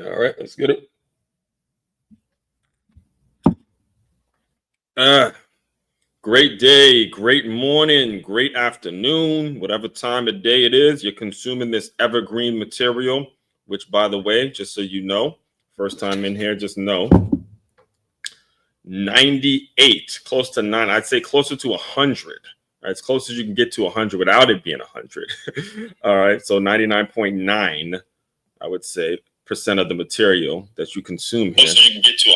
All right, let's get it. Great day, great morning, great afternoon, whatever time of day it is, you're consuming this evergreen material, which, by the way, just so you know, first time in here, just know 98, close to 9, I'd say closer to 100. Right, as close as you can get to 100 without it being 100. All right, so 99.9, I would say, percent of the material that you consume here. So you can get to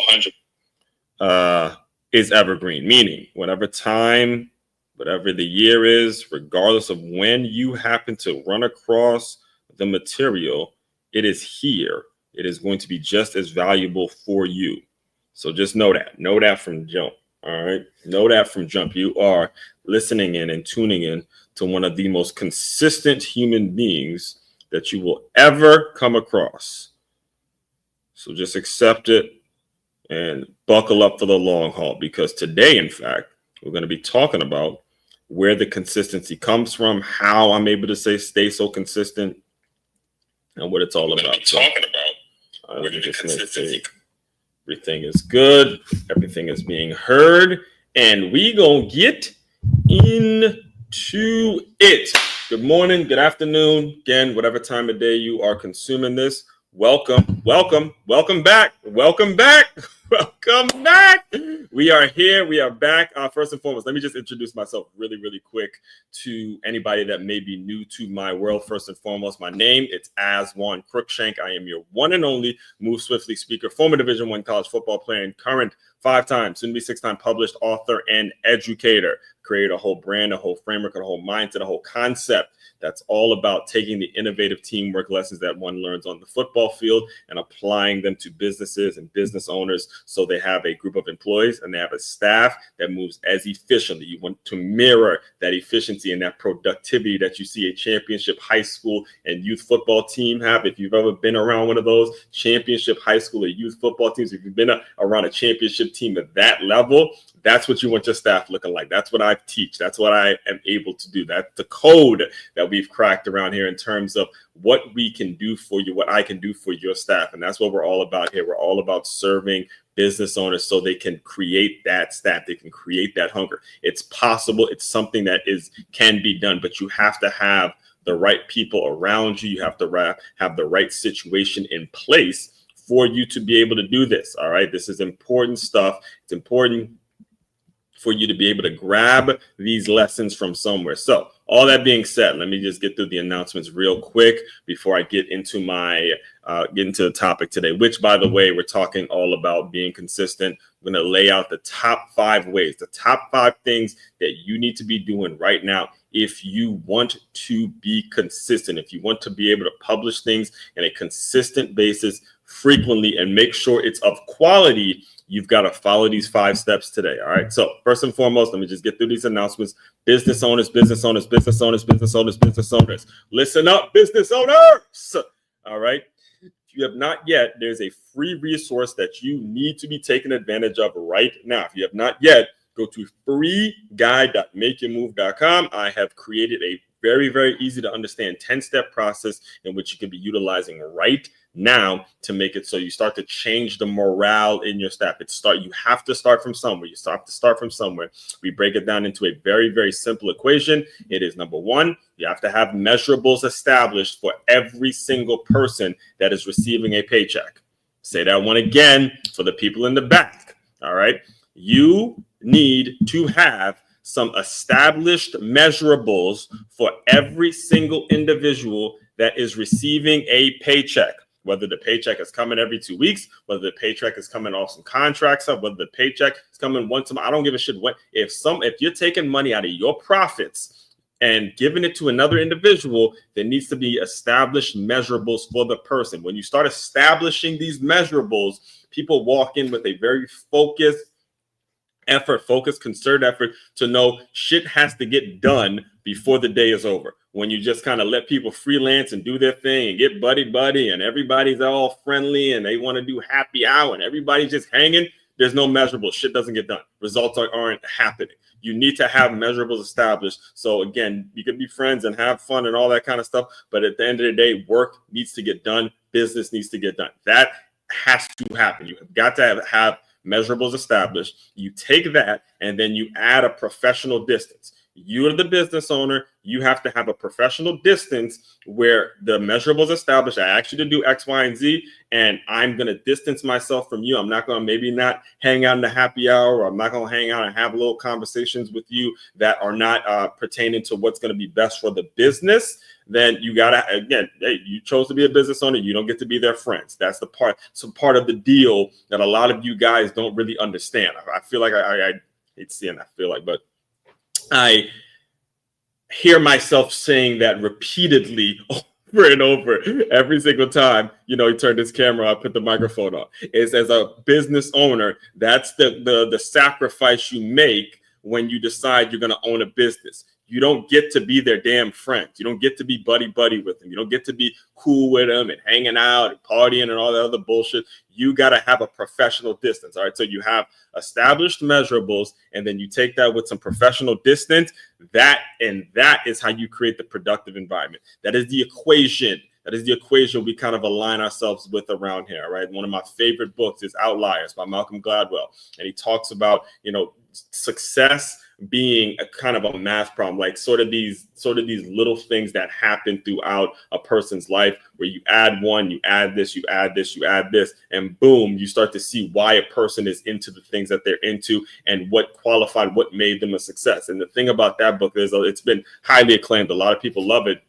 100. Is evergreen, meaning whatever time, whatever the year is, regardless of when you happen to run across the material, it is here. It is going to be just as valuable for you. So just know that. Know that from jump. All right. Know that from jump. You are listening in and tuning in to one of the most consistent human beings that you will ever come across. So just accept it and buckle up for the long haul, because today, in fact, we're going to be talking about where the consistency comes from, how I'm able to stay so consistent, and what it's all about. Where the consistency. Everything is good. Everything is being heard, and we gonna get into it. Good morning, good afternoon, again, whatever time of day you are consuming this. Welcome back. We are here. We are back. First and foremost, let me just introduce myself really quick to anybody that may be new to my world. First and foremost, my name, it's Aswand Cruickshank. I am your one and only Move Swiftly speaker, former Division I college football player, and current 5-time, soon to be 6-time published author and educator. Created a whole brand, a whole framework, a whole mindset, a whole concept that's all about taking the innovative teamwork lessons that one learns on the football field and applying them to businesses and business owners, so they have a group of employees and they have a staff that moves as efficiently. You want to mirror that efficiency and that productivity that you see a championship high school and youth football team have. If you've ever been around one of those championship high school or youth football teams, if you've been around a championship team at that level, that's what you want your staff looking like. That's what I teach. That's what I am able to do. That's the code that we've cracked around here in terms of what we can do for you, what I can do for your staff. And that's what we're all about here. We're all about serving business owners so they can create that staff. They can create that hunger. It's possible. It's something that can be done, but you have to have the right people around you. You have to have the right situation in place for you to be able to do this. All right. This is important stuff. It's important for you to be able to grab these lessons from somewhere. So all that being said, let me just get through the announcements real quick before I get into the topic today, which, by the way, we're talking all about being consistent. I'm going to lay out the top 5 ways, the top 5 things that you need to be doing right now if you want to be consistent, if you want to be able to publish things in a consistent basis frequently and make sure it's of quality. You've got to follow these 5 steps today. All right. So first and foremost, let me just get through these announcements. Business owners. Listen up, business owners. All right. If you have not yet, there's a free resource that you need to be taking advantage of right now. If you have not yet, go to freeguide.makeyourmove.com. I have created a very easy to understand 10-step process in which you can be utilizing right now to make it so you start to change the morale in your staff. You have to start from somewhere. We break it down into a very simple equation. It is, number 1, you have to have measurables established for every single person that is receiving a paycheck. Say that one again for the people in the back. All right. You need to have some established measurables for every single individual that is receiving a paycheck. Whether the paycheck is coming every 2 weeks, whether the paycheck is coming off some contracts, whether the paycheck is coming once a month, I don't give a shit what. If you're taking money out of your profits and giving it to another individual, there needs to be established measurables for the person. When you start establishing these measurables, people walk in with a very focused, concerted effort to know shit has to get done before the day is over. When you just kind of let people freelance and do their thing and get buddy and everybody's all friendly and they want to do happy hour and everybody's just hanging, there's no measurable. Shit doesn't get done. Results aren't happening. You need to have measurables established. So again, you can be friends and have fun and all that kind of stuff, but at the end of the day, work needs to get done business needs to get done. That has to happen. You have got to have measurables established. You take that and then you add a professional distance. You're the business owner. You have to have a professional distance where the measurables established. I asked you to do X, Y, and Z, and I'm going to distance myself from you. I'm not going to maybe not hang out in the happy hour, or I'm not going to hang out and have little conversations with you that are not pertaining to what's going to be best for the business. Then you got to, again, hey, you chose to be a business owner. You don't get to be their friends. That's the part. So part of the deal that a lot of you guys don't really understand. I feel like I hate seeing that. I feel like, but I hear myself saying that repeatedly over and over every single time, you turn this camera on, put the microphone on. Is as a business owner, that's the sacrifice you make when you decide you're going to own a business. You don't get to be their damn friends. You don't get to be buddy with them. You don't get to be cool with them and hanging out and partying and all that other bullshit. You got to have a professional distance. All right. So you have established measurables, and then you take that with some professional distance. That is how you create the productive environment. That is the equation. That is the equation we kind of align ourselves with around here, right? One of my favorite books is Outliers by Malcolm Gladwell. And he talks about, success being a kind of a math problem, like sort of these little things that happen throughout a person's life, where you add one, you add this, you add this, you add this, and boom, you start to see why a person is into the things that they're into and what made them a success. And the thing about that book is it's been highly acclaimed. A lot of people love it,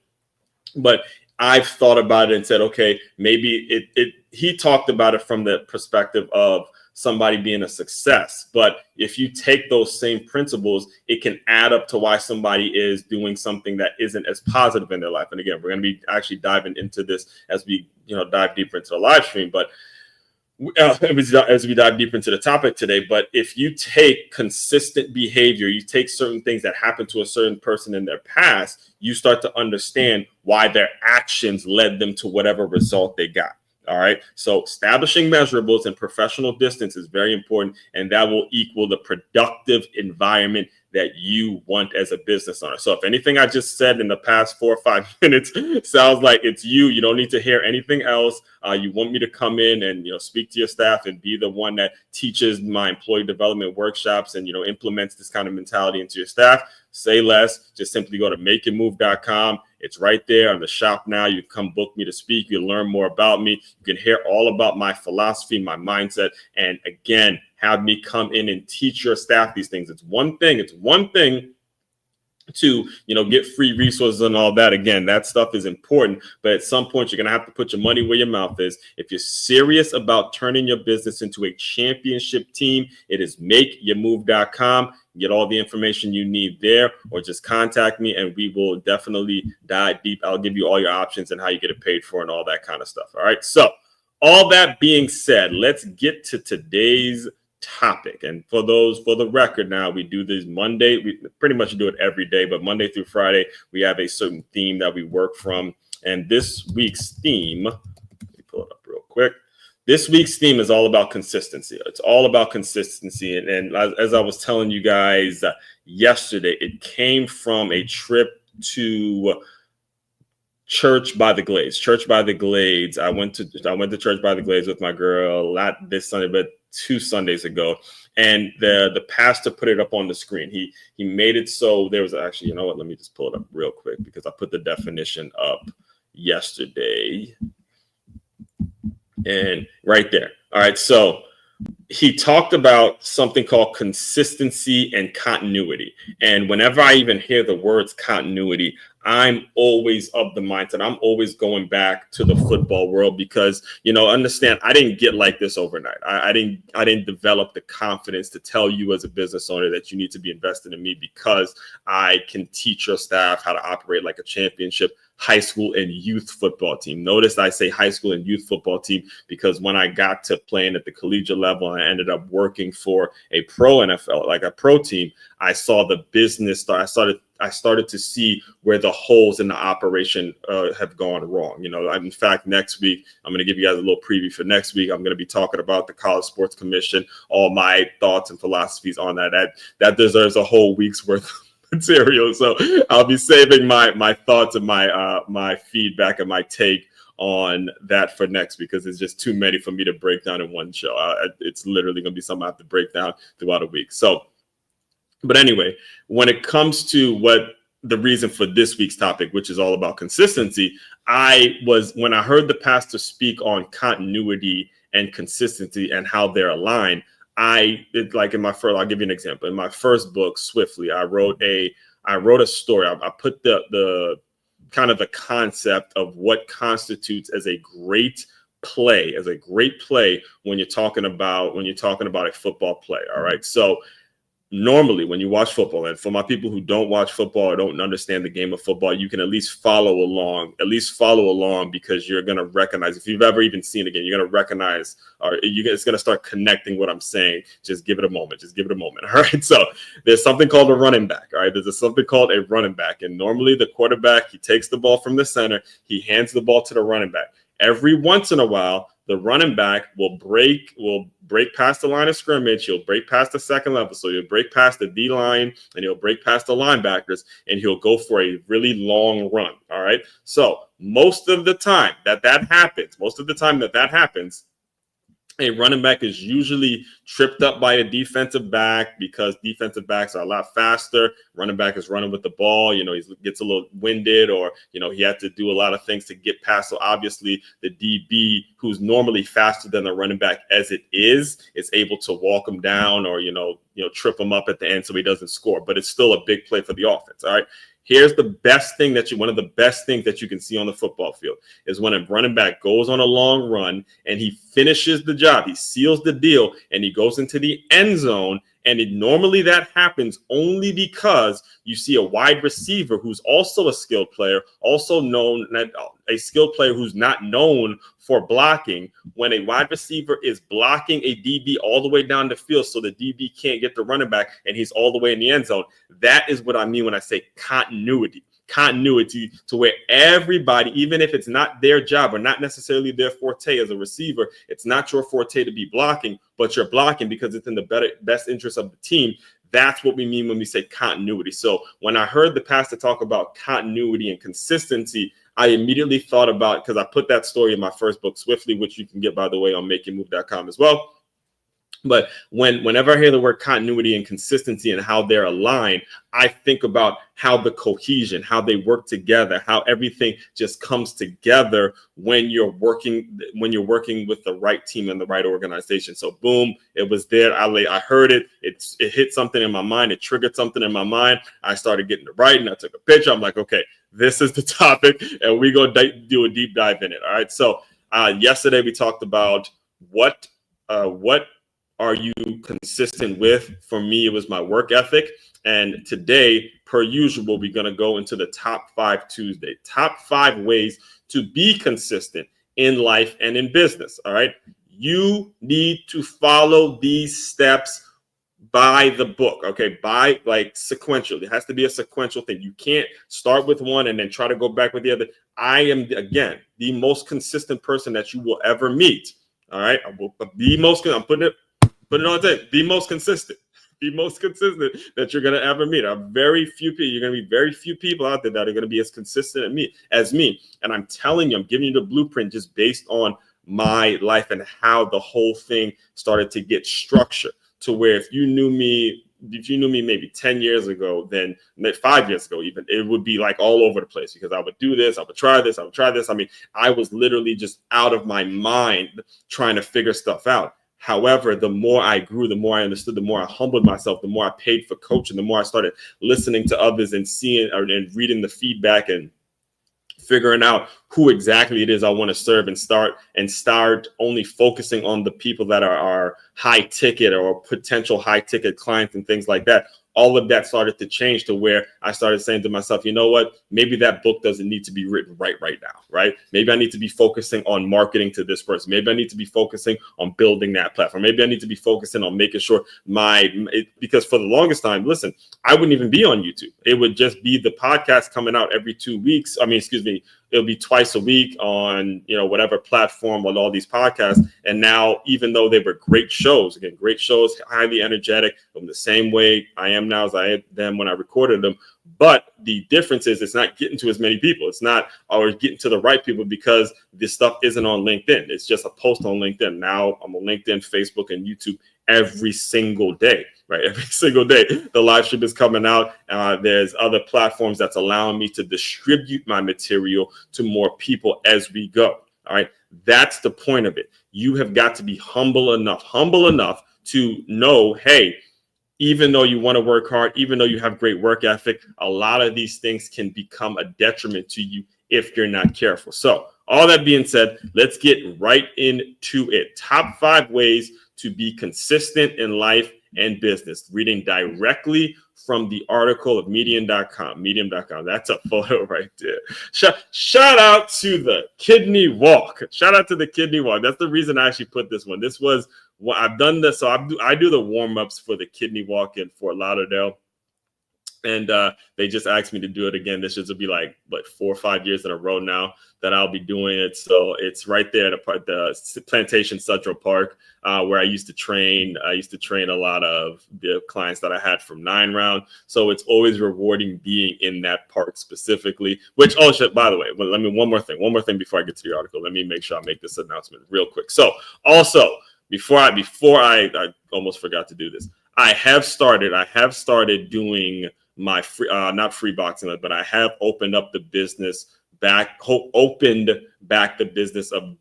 but I've thought about it and said, okay, maybe he talked about it from the perspective of somebody being a success. But if you take those same principles, it can add up to why somebody is doing something that isn't as positive in their life. And again, we're going to be actually diving into this as we, dive deeper into the live stream. But as we dive deeper into the topic today, but if you take consistent behavior, you take certain things that happen to a certain person in their past, you start to understand why their actions led them to whatever result they got. All right. So establishing measurables and professional distance is very important, and that will equal the productive environment that you want as a business owner. So if anything I just said in the past 4 or 5 minutes sounds like it's you don't need to hear anything else. You want me to come in and speak to your staff and be the one that teaches my employee development workshops and implements this kind of mentality into your staff. Say less. Just simply go to makeitmove.com. It's right there on the shop now. You come book me to speak. You learn more about me. You can hear all about my philosophy, my mindset, and again, have me come in and teach your staff these things. It's one thing to get free resources and all that. Again, that stuff is important, but at some point you're going to have to put your money where your mouth is. If you're serious about turning your business into a championship team, it is makeyourmove.com. Get all the information you need there, or just contact me and we will definitely dive deep. I'll give you all your options and how you get it paid for and all that kind of stuff. All right. So all that being said, let's get to today's topic. And for the record, now we do this Monday. We pretty much do it every day, but Monday through Friday, we have a certain theme that we work from. And this week's theme, let me pull it up real quick. This week's theme is all about consistency. It's all about consistency. And as I was telling you guys yesterday, it came from a trip to Church by the Glades. Church by the Glades. I went to Church by the Glades with my girl, not this Sunday, but 2 Sundays ago. And the pastor put it up on the screen. He made it so there was actually, you know what? Let me just pull it up real quick because I put the definition up yesterday. And right there. All right. So he talked about something called consistency and continuity. And whenever I even hear the words continuity, I'm always of the mindset. I'm always going back to the football world because, understand, I didn't get like this overnight. I didn't develop the confidence to tell you as a business owner that you need to be invested in me because I can teach your staff how to operate like a championship high school and youth football team. Notice I say high school and youth football team because when I got to playing at the collegiate level, I ended up working for a pro NFL, like a pro team. I saw the business start. I started to see where the holes in the operation have gone wrong. In fact, next week, I'm going to give you guys a little preview for next week. I'm going to be talking about the College Sports Commission, all my thoughts and philosophies on that. That deserves a whole week's worth material. So I'll be saving my thoughts and my feedback and my take on that for next, because it's just too many for me to break down in one show. It's literally going to be something I have to break down throughout a week. So, but anyway, when it comes to what the reason for this week's topic, which is all about consistency, when I heard the pastor speak on continuity and consistency and how they're aligned, I'll give you an example. In my first book, Swiftly, I wrote a story. I put the kind of the concept of what constitutes as a great play when you're talking about a football play. All right. So normally when you watch football, and for my people who don't watch football or don't understand the game of football, you can at least follow along because you're going to recognize, if you've ever even seen a game, you're going to recognize, or it's going to start connecting what I'm saying. Just give it a moment. All right. So there's something called a running back. All right. There's something called a running back. And normally the quarterback, he takes the ball from the center. He hands the ball to the running back. Every once in a while, the running back will break past the line of scrimmage. He'll break past the second level. So he'll break past the D line and he'll break past the linebackers and he'll go for a really long run. All right. So most of the time that happens, a running back is usually tripped up by a defensive back, because defensive backs are a lot faster. Running back is running with the ball. He gets a little winded, or, he had to do a lot of things to get past. So obviously the DB, who's normally faster than the running back as it is able to walk him down or, trip him up at the end so he doesn't score. But it's still a big play for the offense. All right. Here's one of the best things that you can see on the football field is when a running back goes on a long run and he finishes the job, he seals the deal, and he goes into the end zone. And normally that happens only because you see a wide receiver who's also a skilled player, a skilled player who's not known for blocking. When a wide receiver is blocking a DB all the way down the field so the DB can't get the running back and he's all the way in the end zone, that is what I mean when I say continuity to where everybody, even if it's not their job or not necessarily their forte as a receiver, it's not your forte to be blocking, but you're blocking because it's in the best interest of the team. That's what we mean when we say continuity. So when I heard the pastor talk about continuity and consistency, I immediately thought about, because I put that story in my first book, Swiftly, which you can get, by the way, on makingmove.com as well. But whenever I hear the word continuity and consistency and how they're aligned, I think about how the cohesion, how they work together, how everything just comes together when you're working with the right team and the right organization. So boom, it was there. I heard it. It hit something in my mind. It triggered something in my mind. I started getting to writing. I took a picture. I'm like, okay, this is the topic, and we go do a deep dive in it. All right. So yesterday we talked about what are you consistent with? For me, it was my work ethic. And today, per usual, we're going to go into the top 5 Tuesday, top 5 ways to be consistent in life and in business. All right. You need to follow these steps by the book. Okay. Sequentially. It has to be a sequential thing. You can't start with one and then try to go back with the other. I am, again, the most consistent person that you will ever meet. All right. I'm putting it on tape. The most consistent that you're going to ever meet. You're going to be very few people out there that are going to be as consistent as me. And I'm telling you, I'm giving you the blueprint just based on my life and how the whole thing started to get structured, to where if you knew me maybe 10 years ago, then 5 years ago, even, it would be like all over the place, because I would do this, I would try this. I mean, I was literally just out of my mind trying to figure stuff out. However, the more I grew, the more I understood, the more I humbled myself, the more I paid for coaching, the more I started listening to others and seeing and reading the feedback and figuring out who exactly it is I want to serve, and start only focusing on the people that are high ticket or potential high ticket clients and things like that. All of that started to change to where I started saying to myself, you know what, maybe that book doesn't need to be written right now, right? Maybe I need to be focusing on marketing to this person. Maybe I need to be focusing on building that platform. Maybe I need to be focusing on making sure because for the longest time, listen, I wouldn't even be on YouTube. It would just be the podcast coming out every 2 weeks. it'll be twice a week on, whatever platform on all these podcasts. And now, even though they were great shows, highly energetic, in the same way I am now as I am them when I recorded them. But the difference is it's not getting to as many people. It's not always getting to the right people because this stuff isn't on LinkedIn. It's just a post on LinkedIn. Now I'm on LinkedIn, Facebook, and YouTube every single day, right? Every single day. The live stream is coming out. There's other platforms that's allowing me to distribute my material to more people as we go. All right. That's the point of it. You have got to be humble enough to know, hey, even though you want to work hard, even though you have great work ethic, a lot of these things can become a detriment to you if you're not careful. So all that being said, let's get right into it. Top 5 ways to be consistent in life and business. Reading directly from the article of medium.com. That's a photo right there. Shout out to the kidney walk. That's the reason I actually put this one. This was what I've done this. So I do the warm-ups for the kidney walk in Fort Lauderdale. And they just asked me to do it again. This will be like 4 or 5 years in a row now that I'll be doing it. So it's right there at the Plantation Central Park where I used to train. I used to train a lot of the clients that I had from 9 Round. So it's always rewarding being in that park specifically. Which, by the way, one more thing before I get to the article. Let me make sure I make this announcement real quick. So also before I almost forgot to do this. I have started doing my free, not free boxing, but I have opened the business back of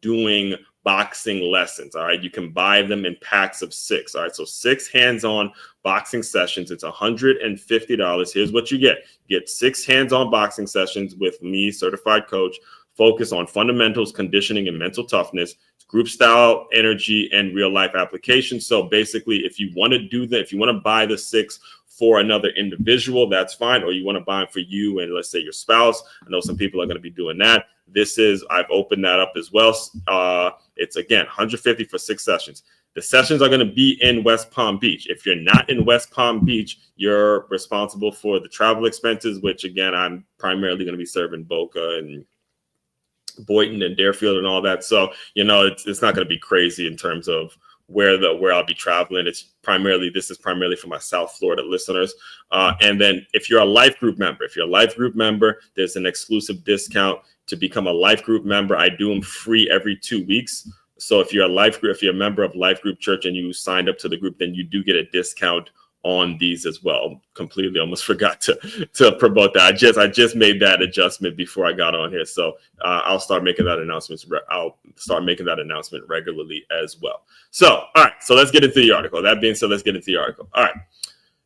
doing boxing lessons. All right. You can buy them in packs of 6. All right. So 6 hands-on boxing sessions. It's $150. Here's what you get. You get 6 hands-on boxing sessions with me, certified coach, focus on fundamentals, conditioning, and mental toughness, group style, energy, and real life application. So basically, if you want to do that, if you want to buy the 6 for another individual, that's fine. Or you want to buy them for you and let's say your spouse. I know some people are going to be doing that. I've opened that up as well. It's again, $150 for 6 sessions. The sessions are going to be in West Palm Beach. If you're not in West Palm Beach, you're responsible for the travel expenses, which again, I'm primarily going to be serving Boca and Boynton and Deerfield and all that. So, it's not going to be crazy in terms of where I'll be traveling. This is primarily for my South Florida listeners. And then if you're a life group member, there's an exclusive discount to become a life group member. I do them free every 2 weeks. So if you're a member of Life Group Church and you signed up to the group, then you do get a discount on these as well. Completely almost forgot to promote that. I just made that adjustment before I got on here. So I'll start making that announcement. Regularly as well. So, all right. So let's get into the article. That being said, let's get into the article. All right.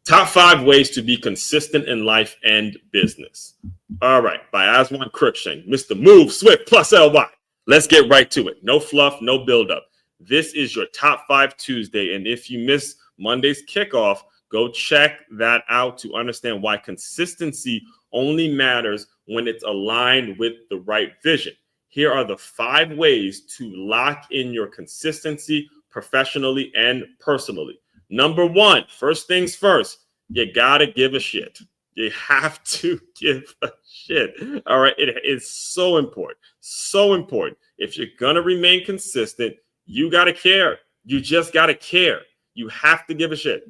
Top 5 ways to be consistent in life and business. All right. By Aswand Cruickshank, Mr. Move Swift plus LY. Let's get right to it. No fluff, no buildup. This is your Top 5 Tuesday. And if you miss Monday's kickoff, go check that out to understand why consistency only matters when it's aligned with the right vision. Here are the 5 ways to lock in your consistency professionally and personally. Number 1, first things first, you gotta give a shit. You have to give a shit. All right. It is so important. So important. If you're going to remain consistent, you got to care. You just got to care. You have to give a shit.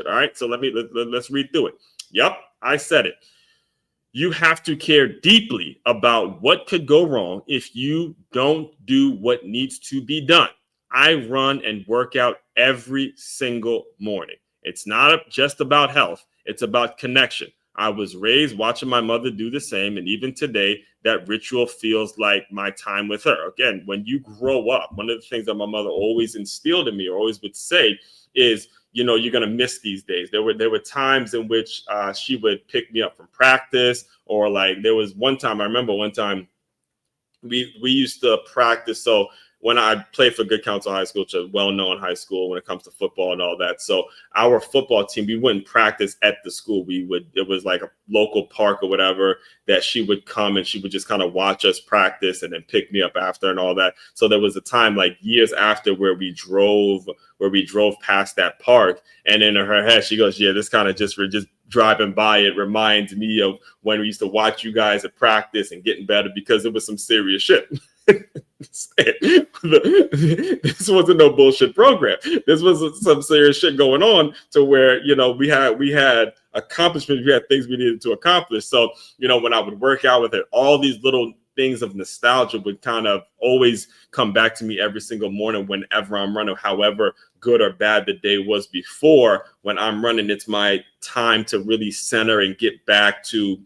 All right. So let's read through it. Yep. I said it. You have to care deeply about what could go wrong if you don't do what needs to be done. I run and work out every single morning. It's not just about health. It's about connection. I was raised watching my mother do the same. And even today, that ritual feels like my time with her. Again, when you grow up, one of the things that my mother always instilled in me or always would say is, you're going to miss these days. There were times in which she would pick me up from practice, or like there was one time, I remember one time we used to practice. So when I played for Good Counsel High School, which is a well-known high school when it comes to football and all that. So our football team, we wouldn't practice at the school. It was like a local park or whatever that she would come and she would just kind of watch us practice and then pick me up after and all that. So there was a time like years after where we drove past that park, and in her head she goes, yeah, this kind of we're just driving by, it reminds me of when we used to watch you guys at practice and getting better, because it was some serious shit. This wasn't no bullshit program. This was some serious shit going on, to where, you know, we had accomplishments, we had things we needed to accomplish. So, you know, when I would work out with it, all these little things of nostalgia would kind of always come back to me every single morning whenever I'm running. However good or bad the day was before, when I'm running, it's my time to really center and get back to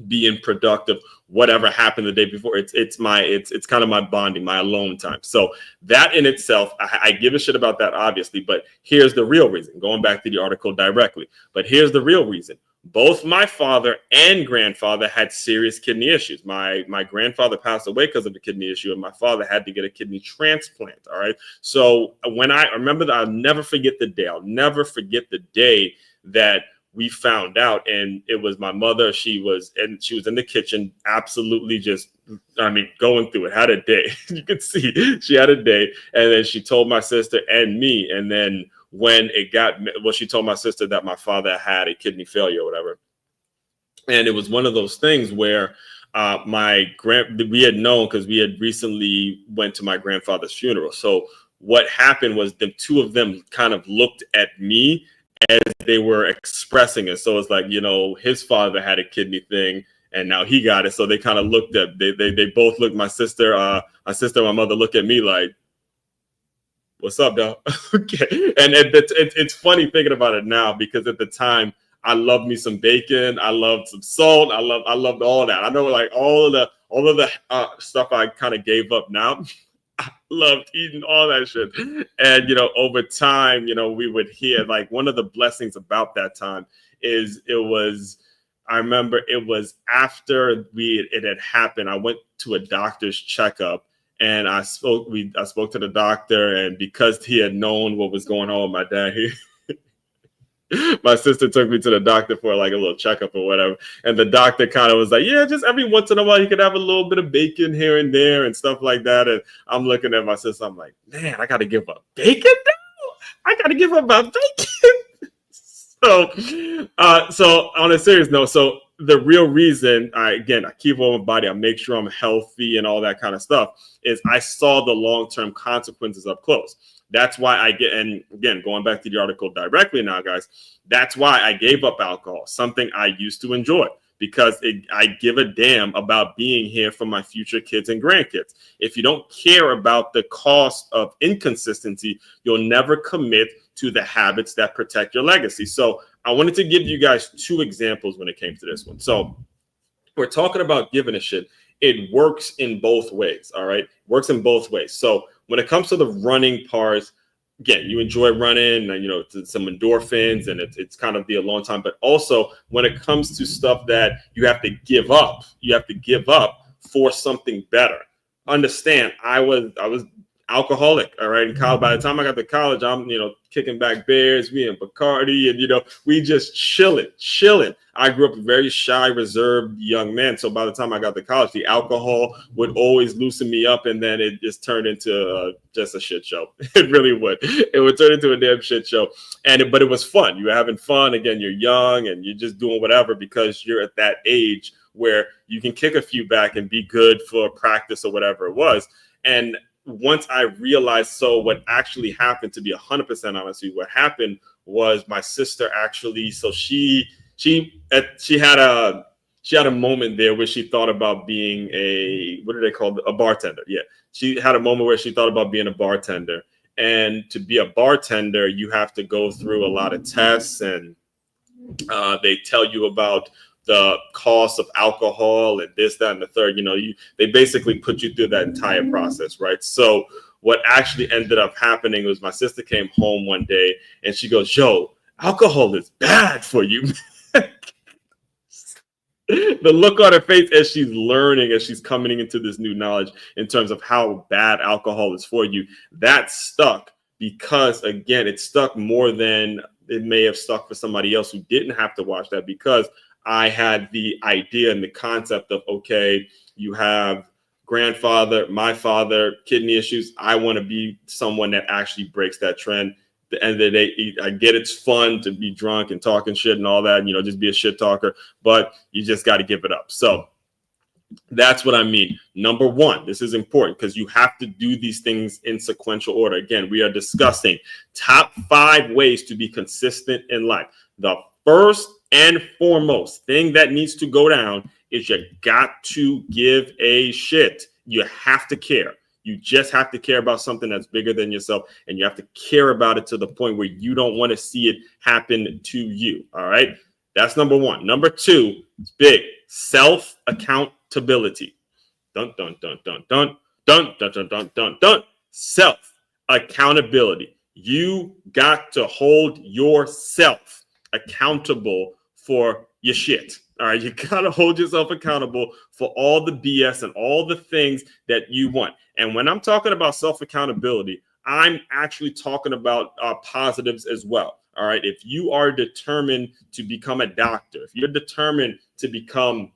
being productive. Whatever happened the day before, it's kind of my bonding, my alone time. So that in itself, I give a shit about that, obviously, but here's the real reason, going back to the article directly, but here's the real reason. Both my father and grandfather had serious kidney issues. My grandfather passed away because of a kidney issue, and my father had to get a kidney transplant. All right. So when I remember that, I'll never forget the day. I'll never forget the day that we found out, and it was my mother. She was in the kitchen, absolutely just, going through it. Had a day. You could see she had a day, and then she told my sister and me, and then when she told my sister that my father had a kidney failure or whatever. And it was one of those things where we had known, because we had recently went to my grandfather's funeral. So what happened was the two of them kind of looked at me as they were expressing it. So it's like, you know, his father had a kidney thing and now he got it. So they kind of looked at, they both looked, my sister and my mother looked at me like, what's up, dog? Okay. And it's funny thinking about it now, because at the time I loved me some bacon. I loved some salt. I loved all that. I know, like, all of the stuff I kind of gave up now. I loved eating all that shit. And, you know, over time, you know, we would hear, like, one of the blessings about that time is I remember it was after it had happened. I went to a doctor's checkup, and I spoke to the doctor, and because he had known what was going on with my dad, my sister took me to the doctor for like a little checkup or whatever. And the doctor kind of was like, yeah, just every once in a while, you could have a little bit of bacon here and there and stuff like that. And I'm looking at my sister, I'm like, man, I got to give up bacon now? I got to give up my bacon? So on a serious note, so the real reason I keep on my body, I make sure I'm healthy and all that kind of stuff, is I saw the long-term consequences up close. That's why and again, going back to the article directly now, guys, that's why I gave up alcohol, something I used to enjoy, because I give a damn about being here for my future kids and grandkids. If you don't care about the cost of inconsistency, you'll never commit to the habits that protect your legacy. So I wanted to give you guys two examples when it came to this one. So we're talking about giving a shit. It works in both ways. All right. Works in both ways. So when it comes to the running parts, again, you enjoy running, and, you know, some endorphins, and it's kind of the alone time. But also when it comes to stuff that you have to give up for something better. Understand, I was alcoholic, all right, in college. By the time I got to college, I'm, you know, kicking back beers, me and Bacardi, and, you know, we just chilling. I grew up a very shy, reserved young man. So by the time I got to college, the alcohol would always loosen me up, and then it just turned into just a shit show. It really would. It would turn into a damn shit show. But it was fun. You were having fun. Again, you're young and you're just doing whatever, because you're at that age where you can kick a few back and be good for practice or whatever it was. And once I realized, so what actually happened, to be 100% honest with you, what happened was my sister actually, so she had a moment there where she thought about being a bartender. Yeah. She had a moment where she thought about being a bartender. And to be a bartender, you have to go through a lot of tests, and they tell you about the cost of alcohol and this, that, and the third. You know, they basically put you through that entire process, right? So what actually ended up happening was my sister came home one day and she goes, yo, alcohol is bad for you. the look on her face as she's learning, as she's coming into this new knowledge in terms of how bad alcohol is for you, that stuck because, again, it stuck more than it may have stuck for somebody else who didn't have to watch that, because I had the idea and the concept of, okay, you have grandfather, my father, kidney issues. I want to be someone that actually breaks that trend. At the end of the day, I get it's fun to be drunk and talking shit and all that, and, just be a shit talker, but you just got to give it up. So that's what I mean. Number one, this is important because you have to do these things in sequential order. Again, we are discussing top 5 ways to be consistent in life. The first and foremost thing that needs to go down is you got to give a shit. You have to care. You just have to care about something that's bigger than yourself, and you have to care about it to the point where you don't want to see it happen to you. All right. That's number one. Number 2, it's big. Self-accountability. Dun, dun, dun, dun, dun, dun, dun, dun, dun, dun, dun. Self-accountability. You got to hold yourself accountable for your shit. All right. You got to hold yourself accountable for all the BS and all the things that you want. And when I'm talking about self-accountability, I'm actually talking about positives as well. All right. If you are determined to become a doctor, if you're determined to become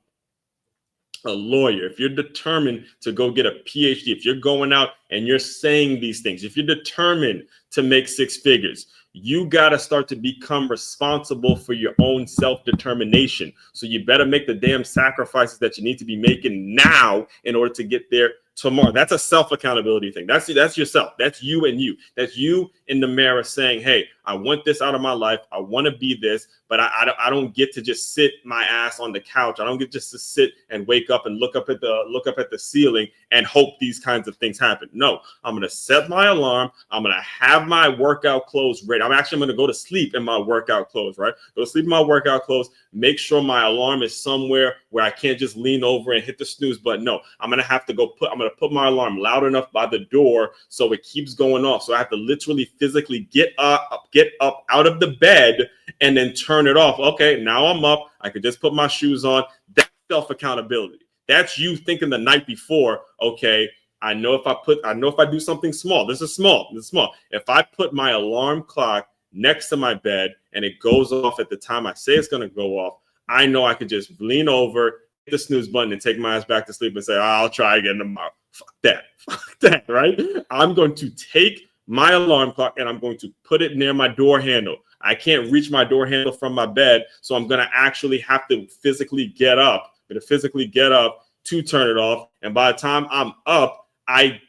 a lawyer, if you're determined to go get a PhD, if you're going out and you're saying these things, if you're determined to make 6 figures, you got to start to become responsible for your own self-determination. So you better make the damn sacrifices that you need to be making now in order to get there tomorrow. That's a self-accountability thing. That's yourself. That's you and you. That's you in the mirror saying, hey, I want this out of my life. I want to be this, but I don't get to just sit my ass on the couch. I don't get just to sit and wake up and look up at the ceiling and hope these kinds of things happen. No, I'm going to set my alarm. I'm going to have my workout clothes ready. I'm going to go to sleep in my workout clothes, right? Go to sleep in my workout clothes. Make sure my alarm is somewhere where I can't just lean over and hit the snooze button. No, I'm going to have to I'm going to put my alarm loud enough by the door so it keeps going off. So I have to literally physically get up out of the bed and then turn it off. Okay, now I'm up. I could just put my shoes on. That's self-accountability. That's you thinking the night before, okay, I know if I do something small, this is small. If I put my alarm clock next to my bed and it goes off at the time I say it's going to go off, I know I could just lean over, hit the snooze button, and take my ass back to sleep and say, I'll try again tomorrow. Fuck that, right? I'm going to take my alarm clock and I'm going to put it near my door handle. I can't reach my door handle from my bed, so I'm going to actually have to physically get up to turn it off. And by the time I'm up, I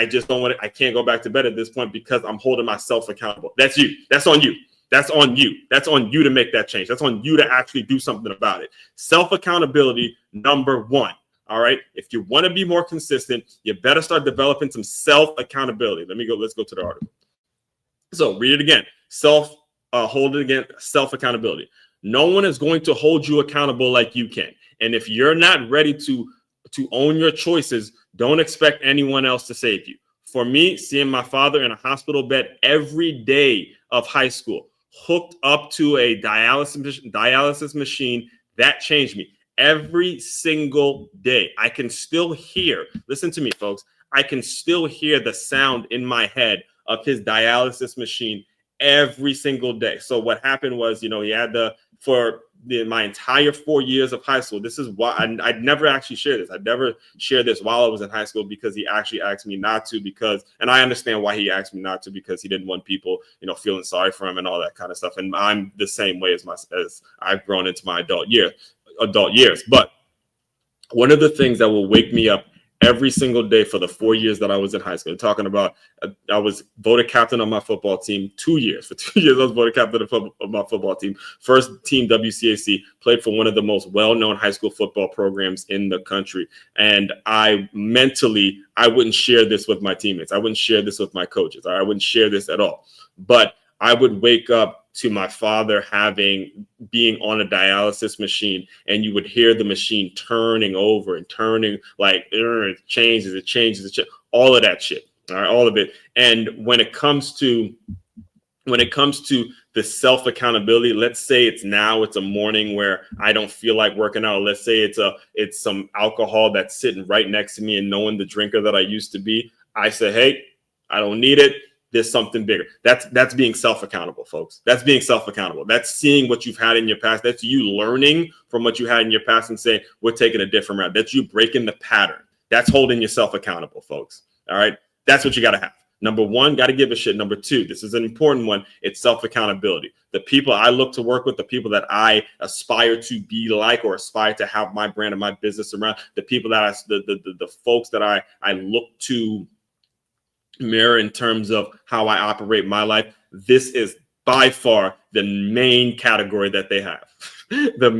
just don't want it. I can't go back to bed at this point because I'm holding myself accountable. That's you. That's on you. That's on you. That's on you to make that change. That's on you to actually do something about it. Self-accountability, number 1. All right. If you want to be more consistent, you better start developing some self-accountability. Let's go to the article. So read it again. Hold it again. Self-accountability. No one is going to hold you accountable like you can. And if you're not ready to own your choices, don't expect anyone else to save you. For me, seeing my father in a hospital bed every day of high school, hooked up to a dialysis machine, that changed me. Every single day, I can still hear, listen to me, folks, I can still hear the sound in my head of his dialysis machine every single day. So what happened was, he had my entire 4 years of high school. This is why I'd never actually shared this. I'd never shared this while I was in high school because he actually asked me not to, and I understand why he asked me not to, because he didn't want people, feeling sorry for him and all that kind of stuff. And I'm the same way as I've grown into my adult years. But one of the things that will wake me up every single day for the 4 years that I was in high school, talking about, I was voted captain on my football team 2 years. For 2 years, I was voted captain of my football team. First team WCAC, played for one of the most well-known high school football programs in the country. And I wouldn't share this with my teammates. I wouldn't share this with my coaches. I wouldn't share this at all. But I would wake up to my father being on a dialysis machine, and you would hear the machine turning over and turning, like it changes, all of that shit. All right, all of it. And when it comes to when it comes to the self accountability, let's say it's a morning where I don't feel like working out. Let's say it's some alcohol that's sitting right next to me, and knowing the drinker that I used to be, I say, hey, I don't need it. There's something bigger. That's being self accountable, folks. That's being self accountable. That's seeing what you've had in your past. That's you learning from what you had in your past and saying, we're taking a different route. That's you breaking the pattern. That's holding yourself accountable, folks. All right. That's what you got to have. Number one, got to give a shit. Number two, this is an important one. It's self-accountability. The people I look to work with, the people that I aspire to be like or aspire to have my brand and my business around, the people that the folks that I look to mirror in terms of how I operate my life. This is by far the main category that they have. The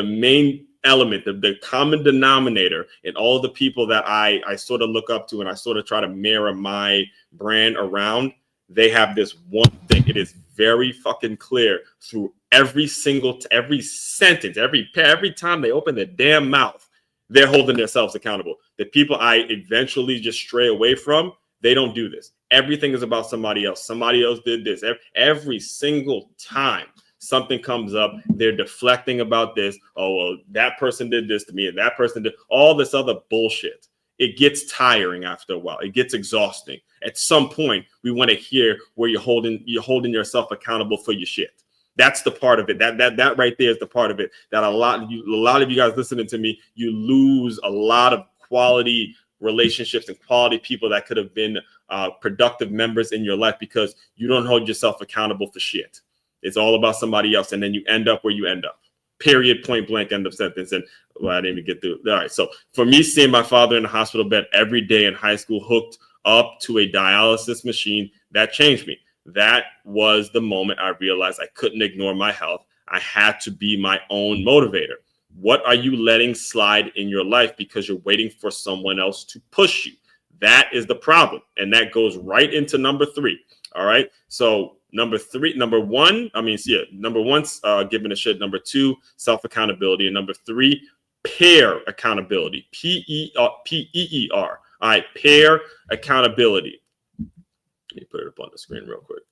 main element, the common denominator in all the people that I sort of look up to and I sort of try to mirror my brand around, they have this one thing. It is very fucking clear through every sentence, every time they open their damn mouth, they're holding themselves accountable. The people I eventually just stray away from, they don't do this. Everything is about somebody else. Somebody else did this. Every single time something comes up, they're deflecting about this. Oh, well, that person did this to me, and that person did all this other bullshit. It gets tiring after a while. It gets exhausting. At some point, we want to hear where you're holding yourself accountable for your shit. That's the part of it. That right there is the part of it that a lot of you guys listening to me, you lose a lot of quality relationships and quality people that could have been productive members in your life because you don't hold yourself accountable for shit. It's all about somebody else, and then you end up where you end up. Period, point blank, end of sentence. And well, I didn't even get through. All right. So for me, seeing my father in the hospital bed every day in high school, hooked up to a dialysis machine, that changed me. That was the moment I realized I couldn't ignore my health. I had to be my own motivator. What are you letting slide in your life because you're waiting for someone else to push you? That is the problem. And that goes right into number three. All right. So number one, giving a shit. Number two, self-accountability. And number three, peer accountability. P-E-E-R. All right. Peer accountability. Let me put it up on the screen real quick.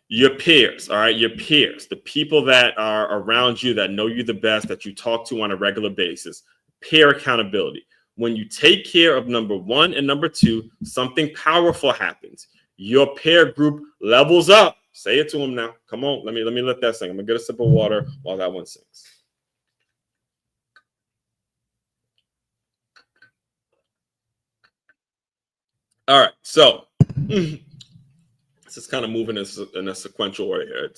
Your peers, all right, your peers, the people that are around you that know you the best, that you talk to on a regular basis. Peer accountability. When you take care of number one and number two, something powerful happens. Your peer group levels up. Say it to them now. Come on, let me let that sing. I'm gonna get a sip of water while that one sings. All right, so this is kind of moving in a sequential order here.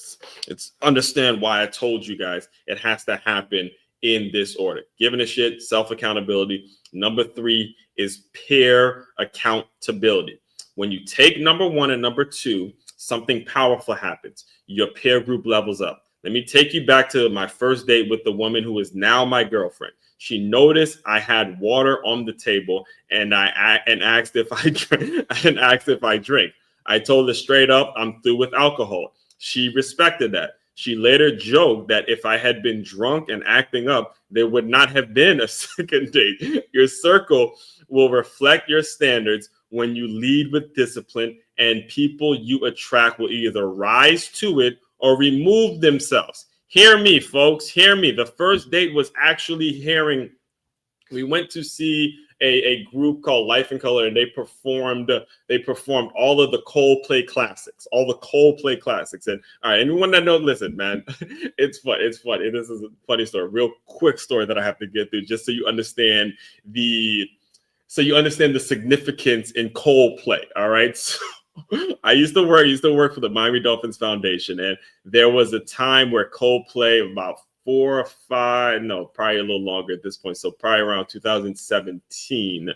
It's understand why I told you guys it has to happen in this order. Giving a shit, self-accountability. Number three is peer accountability. When you take number one and number two, something powerful happens. Your peer group levels up. Let me take you back to my first date with the woman who is now my girlfriend. She noticed I had water on the table and asked if I drink. I told her straight up, I'm through with alcohol. She respected that. She later joked that if I had been drunk and acting up, there would not have been a second date. Your circle will reflect your standards when you lead with discipline, and people you attract will either rise to it or remove themselves. Hear me, folks. Hear me. The first date was actually hearing. We went to see a group called Life in Color, and they performed all of the Coldplay classics, And all right, anyone that knows, listen, man, it's fun. This is a funny story, real quick story that I have to get through, just so you understand the significance in Coldplay. All right. So I used to work for the Miami Dolphins Foundation, and there was a time where Coldplay, about 4 or 5, no, probably a little longer at this point. So probably around 2017. In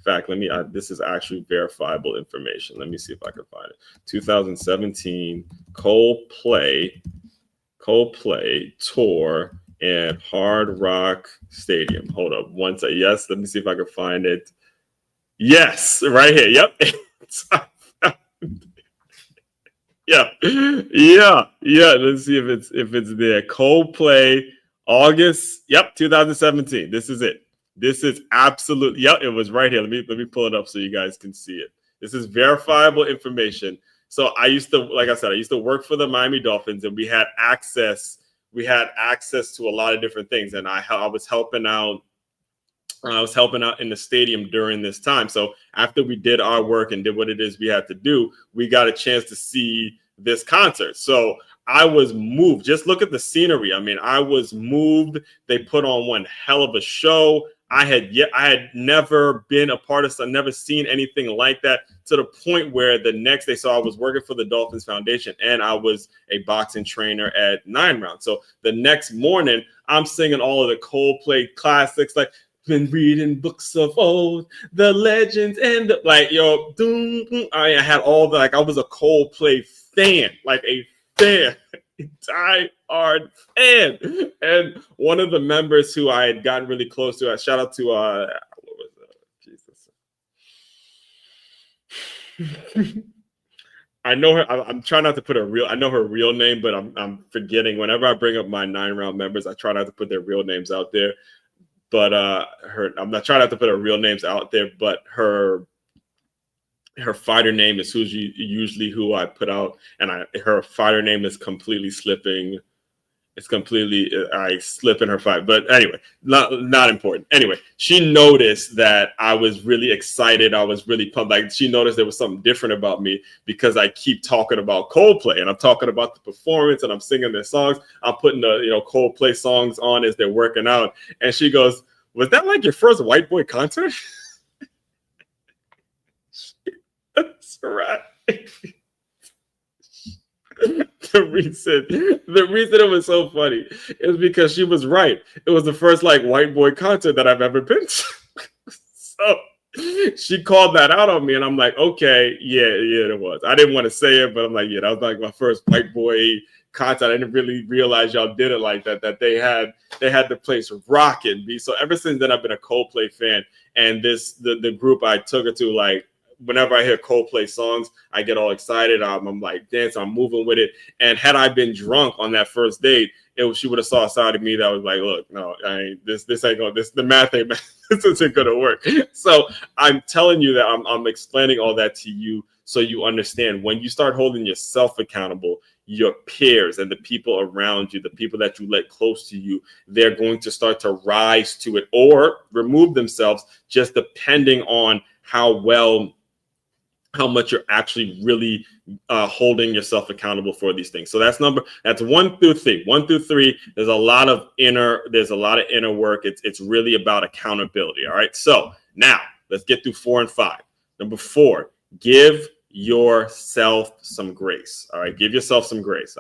fact, this is actually verifiable information. Let me see if I can find it. 2017 Coldplay tour and Hard Rock Stadium. Hold up one second. Yes, let me see if I can find it. Yes, right here. Yep. Yeah. Let's see if it's there. Coldplay, August. Yep, 2017. This is it. This is absolute. Yep, it was right here. Let me pull it up so you guys can see it. This is verifiable information. So I used to, like I said, I used to work for the Miami Dolphins, and we had access. We had access to a lot of different things, and I was helping out. I was helping out in the stadium during this time. So after we did our work and did what it is we had to do, we got a chance to see this concert. So I was moved. Just look at the scenery. I mean, I was moved. They put on one hell of a show. I had never been a part of, I've never seen anything like that, to the point where the next day, so I was working for the Dolphins Foundation, and I was a boxing trainer at 9 Round. So the next morning, I'm singing all of the Coldplay classics, like been reading books of old, the legends, and I had all the, like, I was a Coldplay fan, like a fan, die-hard fan. And one of the members who I had gotten really close to, I shout out to what was Jesus. I know her. I'm trying not to put I know her real name, but I'm forgetting. Whenever I bring up my 9 Round members, I try not to put their real names out there. But I'm not trying not to put her real names out there, but her fighter name is usually who I put out, and her fighter name is completely slipping. It's completely, I slip in her fight. But anyway, not important. Anyway, she noticed that I was really excited. I was really pumped. Like, she noticed there was something different about me because I keep talking about Coldplay, and I'm talking about the performance, and I'm singing their songs. I'm putting the Coldplay songs on as they're working out. And she goes, "Was that like your first white boy concert?" That's right. The reason it was so funny is because she was right. It was the first like white boy concert that I've ever been to. So she called that out on me, and I'm like, okay, yeah, it was. I didn't want to say it, but I'm like, yeah, that was like my first white boy concert. I didn't really realize y'all did it like that. That they had the place rocking. So ever since then, I've been a Coldplay fan, and the group I took her to, like, whenever I hear Coldplay songs, I get all excited. I'm like dancing, I'm moving with it. And had I been drunk on that first date, she would have saw a side of me that was like, look, no, this ain't going, the math ain't, this isn't going to work. So I'm telling you that I'm explaining all that to you so you understand. When you start holding yourself accountable, your peers and the people around you, the people that you let close to you, they're going to start to rise to it or remove themselves, just depending on how much you're actually really holding yourself accountable for these things. So that's 1 through 3. 1 through 3, there's a lot of inner work. It's really about accountability. All right. So now let's get through 4 and 5. Number 4, give yourself some grace. All right. Give yourself some grace.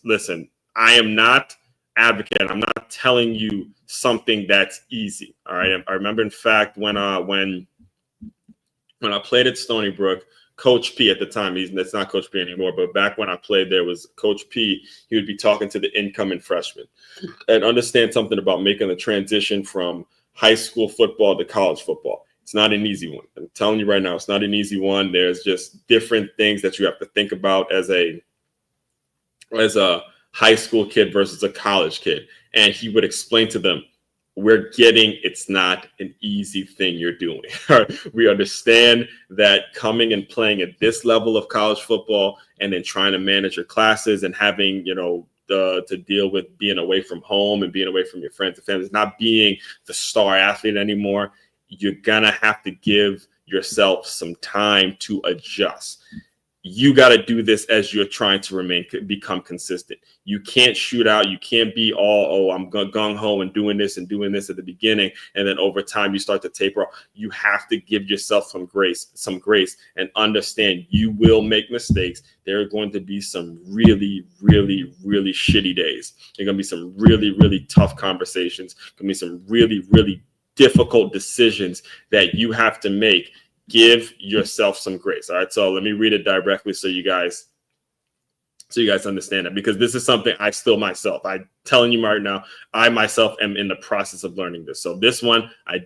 Listen, I am not advocate. I'm not telling you something that's easy. All right. I remember, in fact, when I played at Stony Brook, Coach P at the time, it's not Coach P anymore, but back when I played, there was Coach P. He would be talking to the incoming freshmen and understand something about making the transition from high school football to college football. It's not an easy one. I'm telling you right now, it's not an easy one. There's just different things that you have to think about as a high school kid versus a college kid. And he would explain to them, it's not an easy thing you're doing. We understand that coming and playing at this level of college football and then trying to manage your classes and having, to deal with being away from home and being away from your friends and family, not being the star athlete anymore. You're going to have to give yourself some time to adjust. You got to do this as you're trying to become consistent. You can't shoot out. You can't be all, I'm gung-ho and doing this at the beginning. And then over time, you start to taper off. You have to give yourself some grace and understand you will make mistakes. There are going to be some really, really, really shitty days. There are going to be some really, really tough conversations. Going to be some really, really difficult decisions that you have to make. Give yourself some grace. All right. So let me read it directly so you guys understand it, because this is something I still myself, I'm telling you right now, I myself am in the process of learning this. So this one I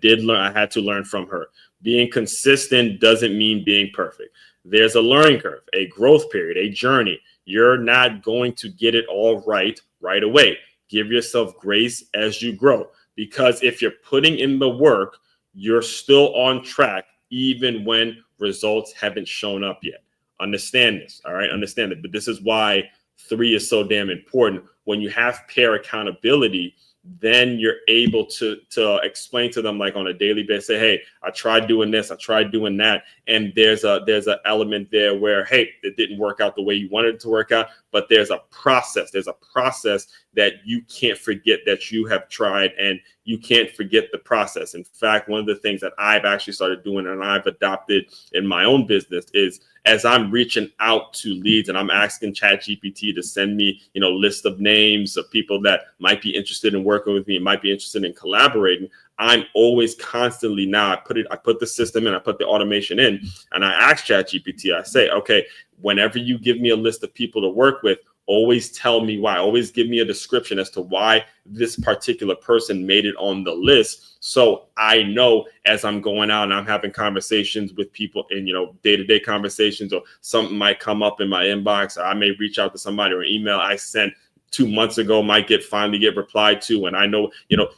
had to learn from her. Being consistent doesn't mean being perfect. There's a learning curve, a growth period, a journey. You're not going to get it all right away. Give yourself grace as you grow, because if you're putting in the work, you're still on track even when results haven't shown up yet. Understand this. All right. Understand it. But this is why 3 is so damn important. When you have peer accountability, then you're able to explain to them, like on a daily basis, say, hey, I tried doing this, I tried doing that. And there's an element there where, hey, it didn't work out the way you wanted it to work out, but there's a process. There's a process that you can't forget that you have tried, and you can't forget the process. In fact, one of the things that I've actually started doing and I've adopted in my own business is, as I'm reaching out to leads and I'm asking ChatGPT to send me, list of names of people that might be interested in working with me, might be interested in collaborating, I'm always constantly now, I put the system in, I put the automation in, and I ask ChatGPT, I say, okay, whenever you give me a list of people to work with, always tell me why. Always give me a description as to why this particular person made it on the list. So I know as I'm going out and I'm having conversations with people in, day-to-day conversations, or something might come up in my inbox, or I may reach out to somebody, or an email I sent 2 months ago might finally get replied to. And I know,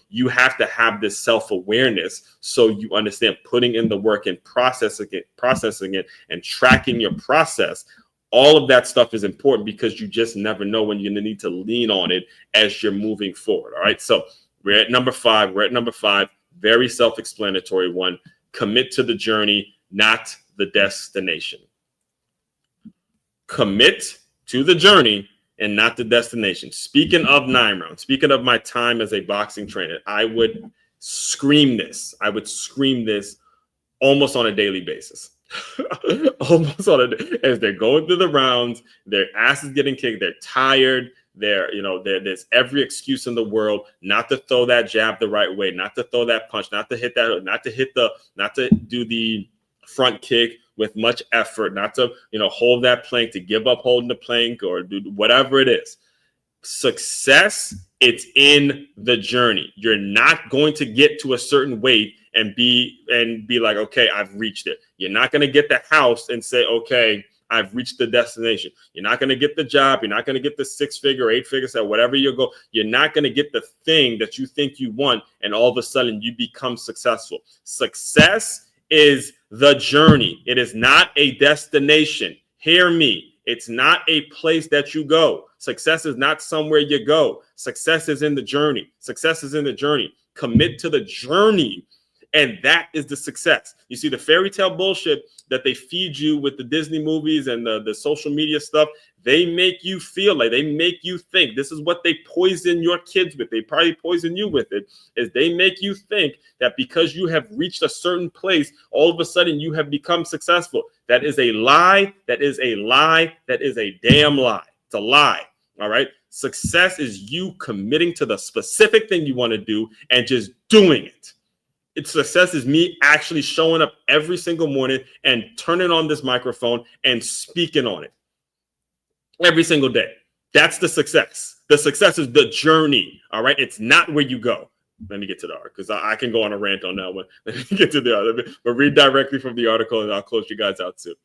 you have to have this self-awareness so you understand putting in the work and processing it and tracking your process. All of that stuff is important because you just never know when you're going to need to lean on it as you're moving forward. All right. So we're at number 5. Very self-explanatory one. Commit to the journey, not the destination. Commit to the journey and not the destination. Speaking of 9 rounds, speaking of my time as a boxing trainer, I would scream this. Almost on a daily basis. As they're going through the rounds, their ass is getting kicked, they're tired, there's every excuse in the world not to throw that jab the right way, not to throw that punch, not to do the front kick with much effort, not to hold that plank, to give up holding the plank, or do whatever it is. Success, it's in the journey. You're not going to get to a certain weight and be like, okay, I've reached it. You're not going to get the house and say, okay, I've reached the destination. You're not going to get the job. You're not going to get the 6-figure, 8-figure sale, whatever you go. You're not going to get the thing that you think you want, and all of a sudden you become successful. Success is the journey. It is not a destination. Hear me. It's not a place that you go. Success is not somewhere you go. Success is in the journey. Commit to the journey. And that is the success. You see, the fairy tale bullshit that they feed you with the Disney movies and the social media stuff, they make you feel like, they make you think. This is what they poison your kids with. They probably poison you with it, is they make you think that because you have reached a certain place, all of a sudden you have become successful. That is a lie. That is a lie. That is a damn lie. It's a lie. All right. Success is you committing to the specific thing you want to do and just doing it. Success is me actually showing up every single morning and turning on this microphone and speaking on it every single day. That's the success. The success is the journey. All right. It's not where you go. Let me get to the article because I can go on a rant on that one. Let me get to the article, but read directly from the article and I'll close you guys out too.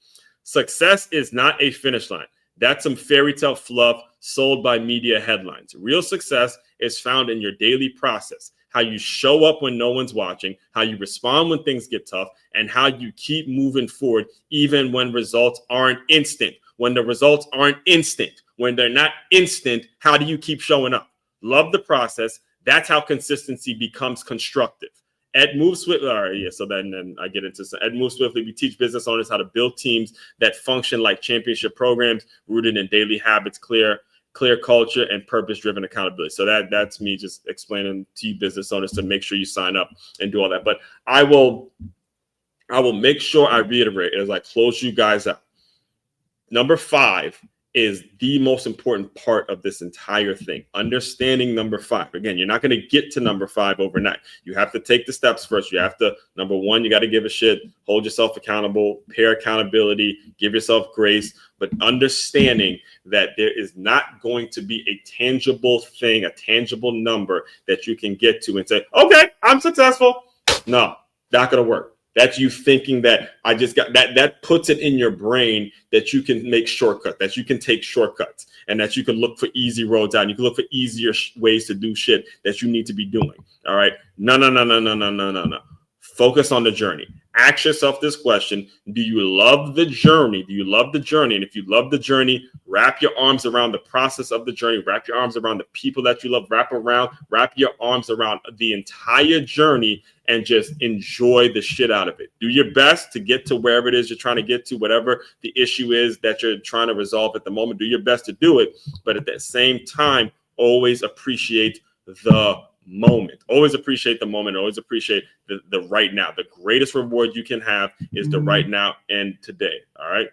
Success is not a finish line. That's some fairy tale fluff sold by media headlines. Real success is found in your daily process. How you show up when no one's watching, how you respond when things get tough, and how you keep moving forward even when results aren't instant. When the results aren't instant, when they're not instant, how do you keep showing up? Love the process. That's how consistency becomes constructive. Ed moves swiftly. All right, yeah. So then I get into Ed moves swiftly. We teach business owners how to build teams that function like championship programs, rooted in daily habits, clear culture, and purpose-driven accountability. So that's me just explaining to you business owners to make sure you sign up and do all that. But I will make sure I reiterate as I close you guys out. Number 5 is the most important part of this entire thing. Understanding number 5. Again, you're not going to get to number 5 overnight. You have to take the steps first. You have to, number 1, you got to give a shit, hold yourself accountable, pair accountability, give yourself grace, but understanding that there is not going to be a tangible thing, a tangible number that you can get to and say, okay, I'm successful. No, not going to work. That's you thinking that I just got that. That puts it in your brain that you can make shortcuts, that you can take shortcuts, and that you can look for easy roads out. And you can look for easier ways to do shit that you need to be doing. All right. No. Focus on the journey. Ask yourself this question. Do you love the journey? Do you love the journey? And if you love the journey, wrap your arms around the process of the journey. Wrap your arms around the people that you love. Wrap your arms around the entire journey and just enjoy the shit out of it. Do your best to get to wherever it is you're trying to get to, whatever the issue is that you're trying to resolve at the moment. Do your best to do it. But at the same time, always appreciate the moment. Always appreciate the moment. Always appreciate the right now. The greatest reward you can have is the right now and today. All right.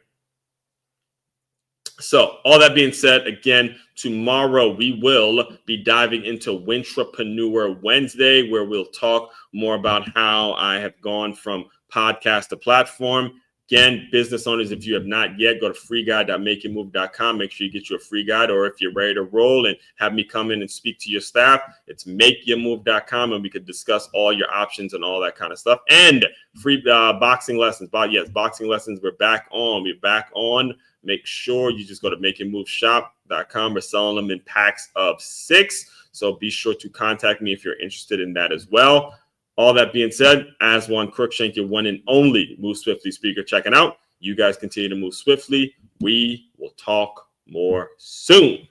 So all that being said, again, tomorrow we will be diving into Wintrapreneur Wednesday, where we'll talk more about how I have gone from podcast to platform. Again, business owners, if you have not yet, go to freeguide.makeyourmove.com. Make sure you get you a free guide, or if you're ready to roll and have me come in and speak to your staff, it's makeyourmove.com, and we could discuss all your options and all that kind of stuff. And free boxing lessons. But yes, boxing lessons, we're back on. We're back on. Make sure you just go to makeyourmoveshop.com. We're selling them in packs of 6. So be sure to contact me if you're interested in that as well. All that being said, Aswand Cruickshank, your one and only Move Swiftly speaker, checking out. You guys continue to move swiftly. We will talk more soon.